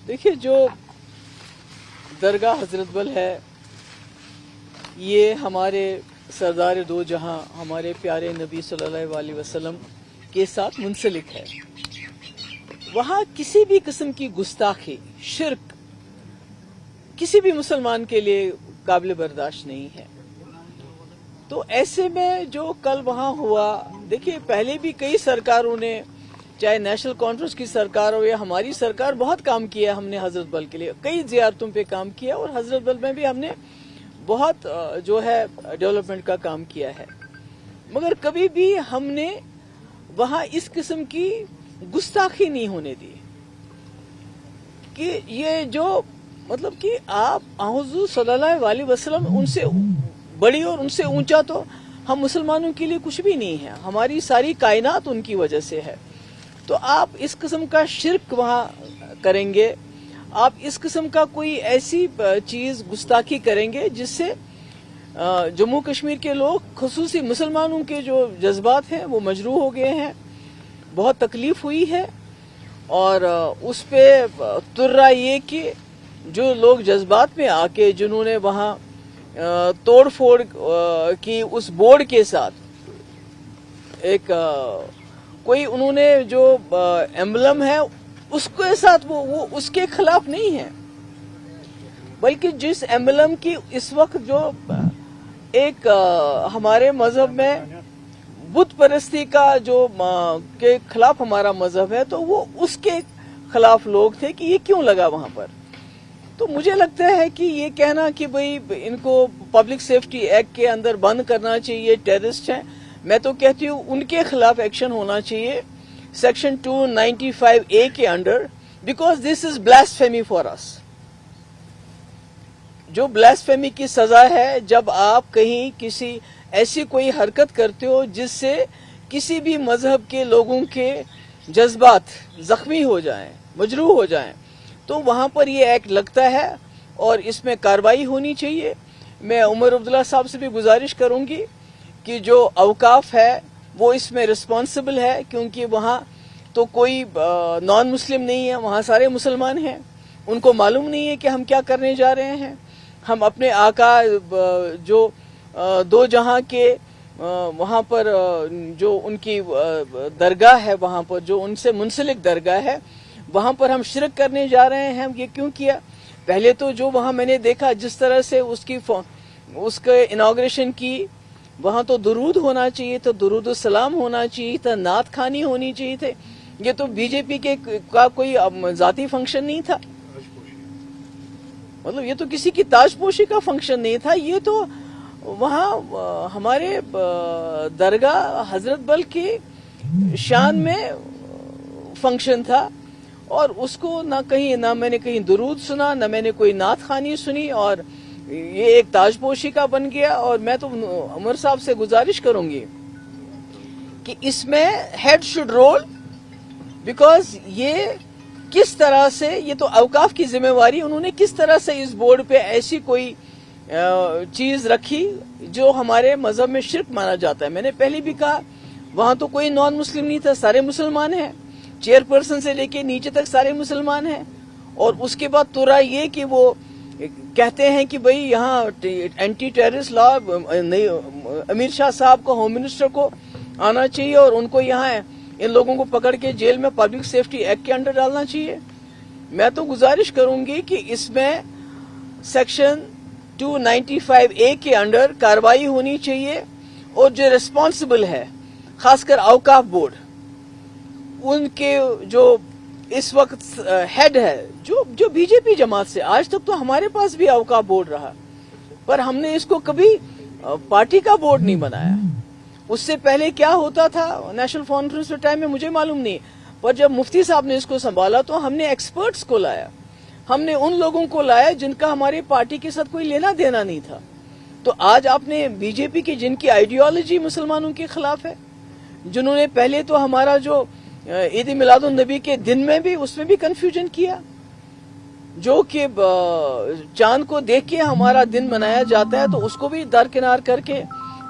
देखिए, जो दरगाह हजरत बल है ये हमारे सरदार दो जहां हमारे प्यारे नबी सल्लल्लाहु अलैहि वसल्लम के साथ मुंसलिक है। वहां किसी भी किस्म की गुस्ताखी, शिर्क किसी भी मुसलमान के लिए काबिल बर्दाश्त नहीं है। तो ऐसे में जो कल वहां हुआ, देखिए पहले भी कई सरकारों ने, चाहे नेशनल कॉन्फ्रेंस की सरकार हो या हमारी सरकार, बहुत काम किया है हमने हजरत बल के लिए, कई जियारतों पे काम किया और हजरत बल में भी हमने बहुत जो है डेवलपमेंट का काम किया है। मगर कभी भी हमने वहां इस किस्म की गुस्ताखी नहीं होने दी कि ये जो मतलब कि आप हुज़ूर सल्लल्लाहु अलैहि वसल्लम उनसे बड़ी और उनसे ऊंचा तो हम मुसलमानों के लिए कुछ भी नहीं है, हमारी सारी कायनात उनकी वजह से है। तो आप इस किस्म का शिर्क वहां करेंगे, आप इस किस्म का कोई ऐसी चीज गुस्ताखी करेंगे जिससे जम्मू कश्मीर के लोग, खुसूसी मुसलमानों के जो जज्बात हैं वो मजरूह हो गए हैं, बहुत तकलीफ हुई है। और उस पे तुर्रा ये कि जो लोग जज्बात में आके जिन्होंने वहां तोड़ फोड़ की उस बोर्ड के साथ एक कोई उन्होंने जो एम्बलम है उसके साथ वो उसके खिलाफ नहीं है, बल्कि जिस एम्बलम की इस वक्त जो एक हमारे मजहब में बुत परस्ती का जो के खिलाफ हमारा मजहब है, तो वो उसके खिलाफ लोग थे कि ये क्यों लगा वहां पर। तो मुझे लगता है कि ये कहना कि भाई इनको पब्लिक सेफ्टी एक्ट के अंदर बंद करना चाहिए, टेररिस्ट हैं, मैं तो कहती हूँ उनके खिलाफ एक्शन होना चाहिए सेक्शन 295A के under, because this is blasphemy for us. जो ब्लास्फेमी की सजा है जब आप कहीं किसी ऐसी कोई हरकत करते हो जिससे किसी भी मजहब के लोगों के जज्बात जख्मी हो जाएं, मजरूह हो जाएं, तो वहां पर ये एक्ट लगता है और इसमें कार्रवाई होनी चाहिए। मैं उमर अब्दुल्ला साहब से भी गुजारिश करूंगी कि जो अवकाफ है वो इसमें रिस्पॉन्सिबल है, क्योंकि वहां तो कोई नॉन मुस्लिम नहीं है, वहां सारे मुसलमान हैं, उनको मालूम नहीं है कि हम क्या करने जा रहे हैं। हम अपने आका जो दो जहां के वहां पर जो उनकी दरगाह है, वहां पर जो उनसे मुंसलिक दरगाह है, वहां पर हम शिरक करने जा रहे हैं। हम ये क्यों किया? पहले तो जो वहां मैंने देखा जिस तरह से उसके इनॉग्रेशन की, वहां तो दुरूद होना चाहिए था, दुरूद सलाम होना चाहिए था, नात खानी होनी चाहिए थे। ये तो बीजेपी के का कोई जाती फंक्शन नहीं था, मतलब ये तो किसी की ताजपोशी का फंक्शन नहीं था, ये तो वहां हमारे दरगाह हजरत बल की शान में फंक्शन था। और उसको ना मैंने कहीं दुरूद सुना, ना मैंने कोई नात खानी सुनी, और ये एक ताजपोशी का बन गया। और मैं तो उमर साहब से गुजारिश करूंगी कि इसमें हेड शुड रोल, बिकॉज ये किस तरह से, ये तो अवकाफ की जिम्मेवारी, उन्होंने किस तरह से इस बोर्ड पे ऐसी कोई चीज रखी जो हमारे मजहब में शिर्क माना जाता है। मैंने पहले भी कहा वहां तो कोई नॉन मुस्लिम नहीं था, सारे मुसलमान हैं, चेयरपर्सन से लेके नीचे तक सारे मुसलमान हैं। और उसके बाद तुरा ये कि वो कहते हैं कि भाई यहाँ एंटी टेररिस्ट लॉ, अमीर शाह साहब को, होम मिनिस्टर को आना चाहिए और उनको यहाँ इन लोगों को पकड़ के जेल में पब्लिक सेफ्टी एक्ट के अंडर डालना चाहिए। मैं तो गुजारिश करूंगी कि इसमें सेक्शन 295A के अंडर कार्रवाई होनी चाहिए, और जो रिस्पॉन्सिबल है खासकर अवकाफ बोर्ड, उनके जो इस वक्त हेड है जो बीजेपी जमात से, आज तक तो हमारे पास भी अवकाफ बोर्ड रहा, पर हमने इसको कभी पार्टी का बोर्ड नहीं बनाया। उससे पहले क्या होता था नेशनल कॉन्फ्रेंस के टाइम में मुझे मालूम नहीं, पर जब मुफ्ती साहब ने इसको संभाला तो हमने एक्सपर्ट्स को लाया, हमने उन लोगों को लाया जिनका हमारी पार्टी के साथ कोई लेना देना नहीं था। तो आज आपने बीजेपी की जिनकी आइडियोलॉजी मुसलमानों के खिलाफ है, जिन्होंने पहले तो हमारा जो ईद मिलादुन नबी के दिन में भी, उसमें भी कंफ्यूजन किया, जो कि चांद को देख के हमारा दिन मनाया जाता है तो उसको भी दरकिनार करके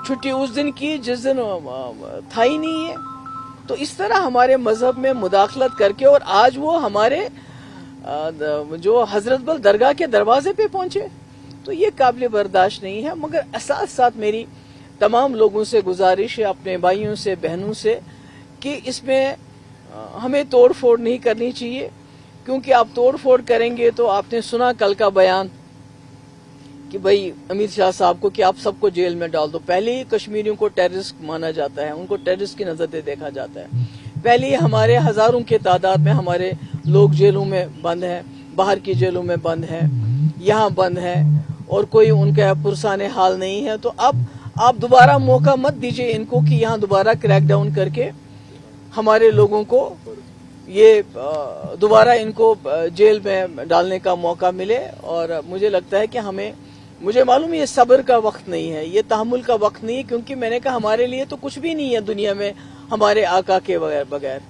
छुट्टी उस दिन की जिस दिन था ही नहीं है। तो इस तरह हमारे मजहब में मुदाखलत करके, और आज वो हमारे जो हजरत बल दरगाह के दरवाजे पे पहुंचे, तो ये काबिल बर्दाश्त नहीं है। मगर साथ साथ मेरी तमाम लोगों से गुजारिश है, अपने भाइयों से, बहनों से, कि इसमें हमें तोड़ फोड़ नहीं करनी चाहिए, क्योंकि आप तोड़ फोड़ करेंगे तो आपने सुना कल का बयान कि भाई अमित शाह साहब को कि आप सबको जेल में डाल दो। पहले ही कश्मीरियों को टेररिस्ट माना जाता है, उनको टेररिस्ट की नजर से देखा जाता है। पहले ही हमारे हजारों के तादाद में हमारे लोग जेलों में बंद हैं, बाहर की जेलों में बंद हैं, यहाँ बंद हैं और कोई उनका पुरसाने हाल नहीं है। तो अब आप दोबारा मौका मत दीजिए इनको कि यहाँ दोबारा क्रैकडाउन करके हमारे लोगों को ये दोबारा इनको जेल में डालने का मौका मिले। और मुझे लगता है कि मुझे मालूम है ये सब्र का वक्त नहीं है, ये तहम्मुल का वक्त नहीं है, क्योंकि मैंने कहा हमारे लिए तो कुछ भी नहीं है दुनिया में हमारे आका के बगैर।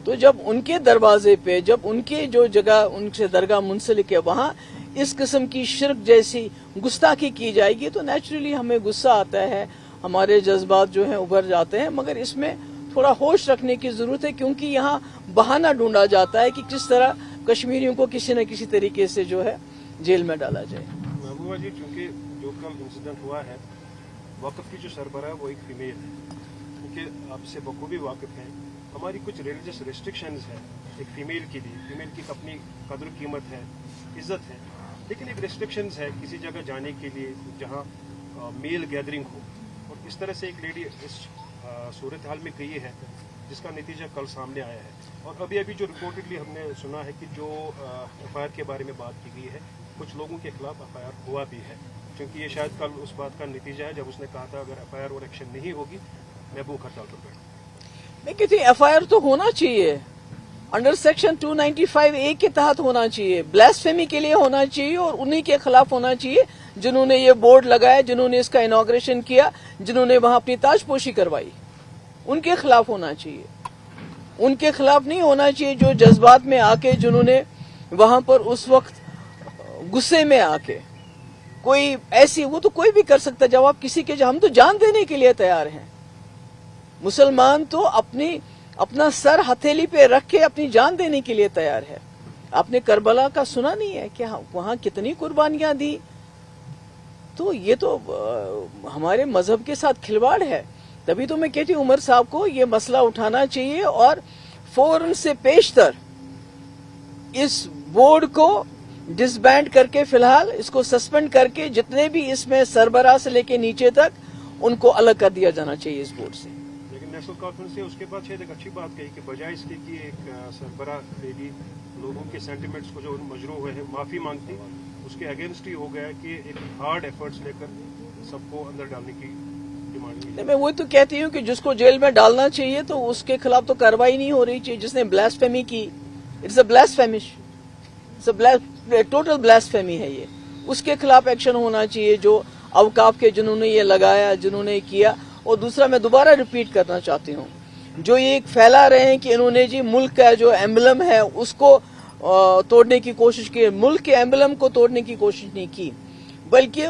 तो जब उनके दरवाजे पे, जब उनके जो जगह उनसे दरगाह मुंसलिक है वहां इस किस्म की शिरक जैसी गुस्ताखी की जाएगी तो नेचुरली हमें गुस्सा आता है, हमारे जज्बात जो हैं उभर जाते हैं। मगर इसमें थोड़ा होश रखने की जरूरत है, क्योंकि यहाँ बहाना ढूंढा जाता है कि किस तरह कश्मीरियों को किसी न किसी तरीके से जो है जेल में डाला जाए। महबूबा जी, चूंकि जो कल इंसिडेंट हुआ है, वक़्फ़ की जो सरबराह है वो एक फीमेल है, क्योंकि आपसे बखूबी वाकिफ हैं, हमारी कुछ रिलीजियस रेस्ट्रिक्शंस है एक फीमेल के लिए। फीमेल की अपनी कदर कीमत है, इज्जत है, लेकिन एक रेस्ट्रिक्शंस है किसी जगह जाने के लिए जहाँ मेल गैदरिंग हो। और इस तरह से एक लेडी इस सूरत हाल में गई है जिसका नतीजा कल सामने आया है। और अभी अभी जो रिपोर्टेडली हमने सुना है कि जो एफआईआर के बारे में बात की गई है, कुछ लोगों के खिलाफ एफआईआर हुआ भी है, क्योंकि ये शायद कल उस बात का नतीजा है जब उसने कहा था अगर एफआईआर और एक्शन नहीं होगी मैं भूख हड़ताल पर बैठूंगा। मैं कहती एफआईआर तो होना चाहिए, अंडर सेक्शन 295A के तहत होना चाहिए, ब्लास्फेमी के लिए होना चाहिए और उन्हीं के खिलाफ होना चाहिए जिन्होंने ये बोर्ड लगाया, जिन्होंने इसका इनॉग्रेशन किया, जिन्होंने वहां अपनी ताजपोशी करवाई, उनके खिलाफ होना चाहिए। उनके खिलाफ नहीं होना चाहिए जो जज्बात में आके, जिन्होंने वहां पर उस वक्त गुस्से में आके कोई ऐसी, वो तो कोई भी कर सकता। जब आप किसी के, हम तो जान देने के लिए तैयार हैं। मुसलमान तो अपना सर हथेली पे रख के अपनी जान देने के लिए तैयार है। आपने करबला का सुना नहीं है कि वहां कितनी कुर्बानियां दी? तो ये तो हमारे मजहब के साथ खिलवाड़ है। तभी तो मैं कहती हूँ उमर साहब को ये मसला उठाना चाहिए और फौरन से पेशतर इस बोर्ड को डिसबैंड करके, फिलहाल इसको सस्पेंड करके, जितने भी इसमें सरबराह से लेके नीचे तक उनको अलग कर दिया जाना चाहिए इस बोर्ड से। लेकिन नेशनल कॉन्फ्रेंस से उसके बाद शायद एक अच्छी बात कही कि बजाय इसके कि एक सरबराह लेडी लोगों के सेंटिमेंट्स को जो मजरू हुए हैं माफी मांगती, उसके अगेंस्ट ही हो गया कि एक हार्ड एफर्ट्स लेकर सबको अंदर डालने की डिमांड। मैं वही तो कहती हूँ कि जिसको जेल में डालना चाहिए तो उसके खिलाफ तो कार्रवाई नहीं हो रही चाहिए। जिसने ब्लास्फेमी की, इट्स अ ब्लास्फेमिश, टोटल ब्लास्फेमी है ये, उसके खिलाफ एक्शन होना चाहिए। जो अवकाफ के जिन्होंने ये लगाया, जिन्होंने किया। और दूसरा मैं दोबारा रिपीट करना चाहती हूँ, जो ये फैला रहे हैं कि इन्होंने जी मुल्क का जो एम्बलम है उसको तोड़ने की कोशिश की। मुल्क के एम्बलम को तोड़ने की कोशिश नहीं की, बल्कि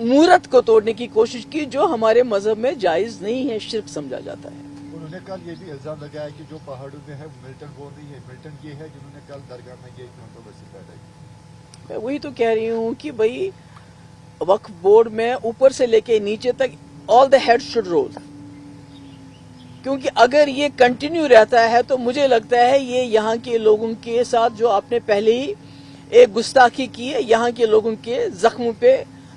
मूरत को तोड़ने की कोशिश की, जो हमारे मजहब में जायज नहीं है, शिर्क समझा जाता है। उन्होंने कल ये भी इल्जाम लगाया कि जो पहाड़ों में है मिल्टन बोल रही है, मिल्टन ये है जिन्होंने कल दरगाह में ये कंट्रोवर्सी पैदा की। मैं वही तो कह रही हूँ कि भाई वक्फ बोर्ड में ऊपर से लेके नीचे तक all the heads should roll, क्योंकि अगर ये कंटिन्यू रहता है तो मुझे लगता है ये यहाँ के लोगों के साथ जो आपने पहले ही एक गुस्ताखी की है, यहाँ के लोगों के जख्मों पे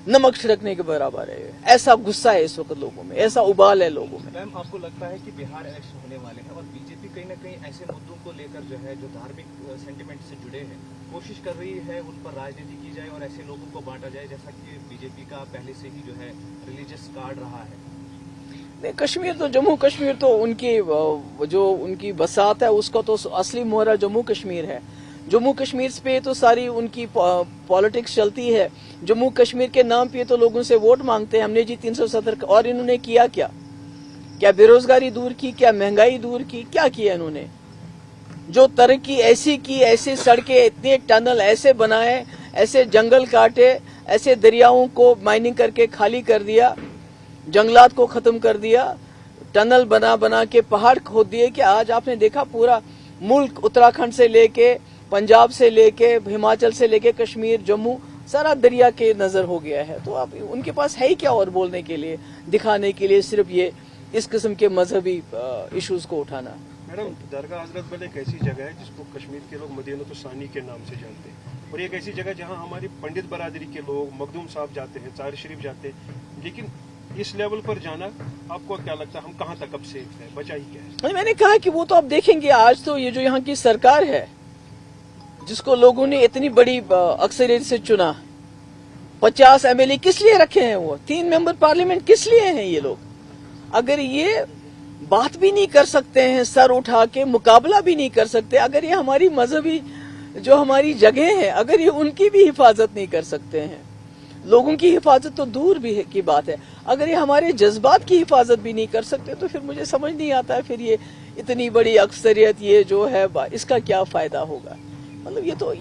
नमक छिड़कने के बराबर है। ऐसा गुस्सा है इस वक्त लोगों में, ऐसा उबाल है लोगों में। मैम, आपको लगता है कि बिहार इलेक्शन होने वाले हैं और बीजेपी कहीं ना कहीं ऐसे मुद्दों को लेकर जो है, जो धार्मिक सेंटिमेंट से जुड़े हैं, कोशिश कर रही है उन पर राजनीति की जाए और ऐसे लोगों को बांटा जाए, जैसा कि बीजेपी का पहले से ही जो है रिलीजियस कार्ड रहा है? नहीं, कश्मीर तो, जम्मू कश्मीर तो उनकी जो उनकी बसात है उसका तो असली मोहरा जम्मू कश्मीर है। जम्मू कश्मीर पे तो सारी उनकी पॉलिटिक्स चलती है। जम्मू कश्मीर के नाम पे तो लोगों से वोट मांगते हैं, हमने जी 370, और इन्होंने किया क्या? क्या बेरोजगारी दूर की? क्या महंगाई दूर की? क्या किया इन्होंने? जो तरक्की ऐसी की, ऐसे सड़कें, इतने टनल ऐसे बनाए, ऐसे जंगल काटे, ऐसे दरियाओं को माइनिंग करके खाली कर दिया, जंगलात को खत्म कर दिया, टनल बना बना के पहाड़ खोद दिए कि आज आपने देखा पूरा मुल्क उत्तराखंड से लेके पंजाब से लेके हिमाचल से लेके कश्मीर जम्मू सारा दरिया के नजर हो गया है। तो अब उनके पास है ही क्या और बोलने के लिए, दिखाने के लिए, सिर्फ ये इस किस्म के मजहबी इश्यूज को उठाना। मैडम, दरगाह हजरत बल एक ऐसी जगह है जिसको कश्मीर के लोग मदीनतुस सानी के नाम से जानते हैं, और एक ऐसी जगह जहां हमारी पंडित बरादरी के लोग मखदूम साहब जाते हैं, चार शरीफ जाते हैं, लेकिन इस लेवल पर जाना आपको क्या लगता है, हम कहां तक अब सेफ है, बचा ही क्या है? नहीं, मैंने कहा कि वो तो आप देखेंगे। आज तो ये जो यहाँ की सरकार है, जिसको लोगों ने इतनी बड़ी अक्सरियत से चुना, 50 MLA किस लिए रखे हैं, वो 3 मेंबर पार्लियामेंट किस लिए हैं ये लोग? अगर ये बात भी नहीं कर सकते हैं, सर उठा के मुकाबला भी नहीं कर सकते, अगर ये हमारी मजहबी जो हमारी जगह है, अगर ये उनकी भी हिफाजत नहीं कर सकते हैं, लोगों की हिफाजत तो दूर भी की बात है, अगर ये हमारे जज्बात की हिफाजत भी नहीं कर सकते, तो फिर मुझे समझ नहीं आता है फिर ये इतनी बड़ी अक्सरियत ये जो है इसका क्या फायदा होगा? मतलब ये तो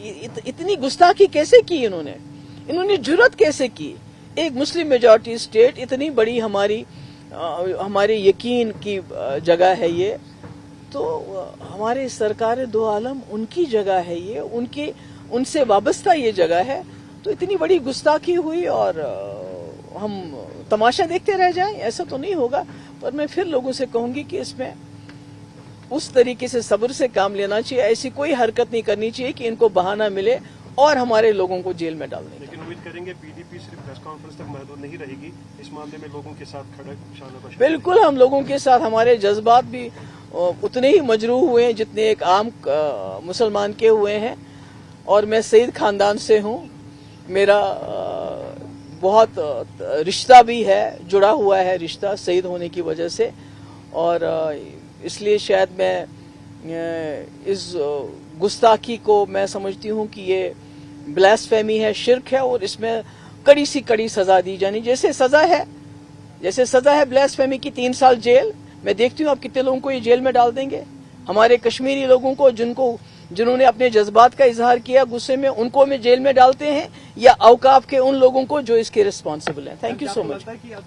इतनी गुस्ताखी कैसे की इन्होंने जुर्रत कैसे की? एक मुस्लिम मेजॉरिटी स्टेट, इतनी बड़ी हमारे यकीन की जगह है ये, तो हमारे सरकार दो आलम उनकी जगह है ये, उनसे वाबस्ता ये जगह है, तो इतनी बड़ी गुस्ताखी हुई और हम तमाशा देखते रह जाएं, ऐसा तो नहीं होगा। पर मैं फिर लोगों से कहूंगी कि इसमें उस तरीके से सब्र से काम लेना चाहिए, ऐसी कोई हरकत नहीं करनी चाहिए कि इनको बहाना मिले और हमारे लोगों को जेल में डालने का। लेकिन उम्मीद करेंगे पीडीपी सिर्फ प्रेस कॉन्फ्रेंस तक महदूद नहीं रहेगी, इस मामले में लोगों के साथ खड़ा शाना बशाना। बिल्कुल, हम लोगों के साथ, हमारे जज्बात भी उतने ही मजरूह हुए हैं जितने एक आम मुसलमान के हुए हैं। और मैं सईद खानदान से हूँ, मेरा बहुत रिश्ता भी है, जुड़ा हुआ है रिश्ता सईद होने की वजह से, और इसलिए शायद मैं इस गुस्ताखी को मैं समझती हूँ कि ये ब्लास्फेमी है, शिर्क है, और इसमें कड़ी सी कड़ी सजा दी जानी, जैसे सजा है ब्लास्फेमी की 3 साल जेल। मैं देखती हूँ आप कितने लोगों को ये जेल में डाल देंगे। हमारे कश्मीरी लोगों को जिन्होंने अपने जज्बात का इजहार किया गुस्से में, उनको में जेल में डालते हैं, या औकाफ के उन लोगों को जो इसके रिस्पॉन्सिबल हैं। Thank you so much.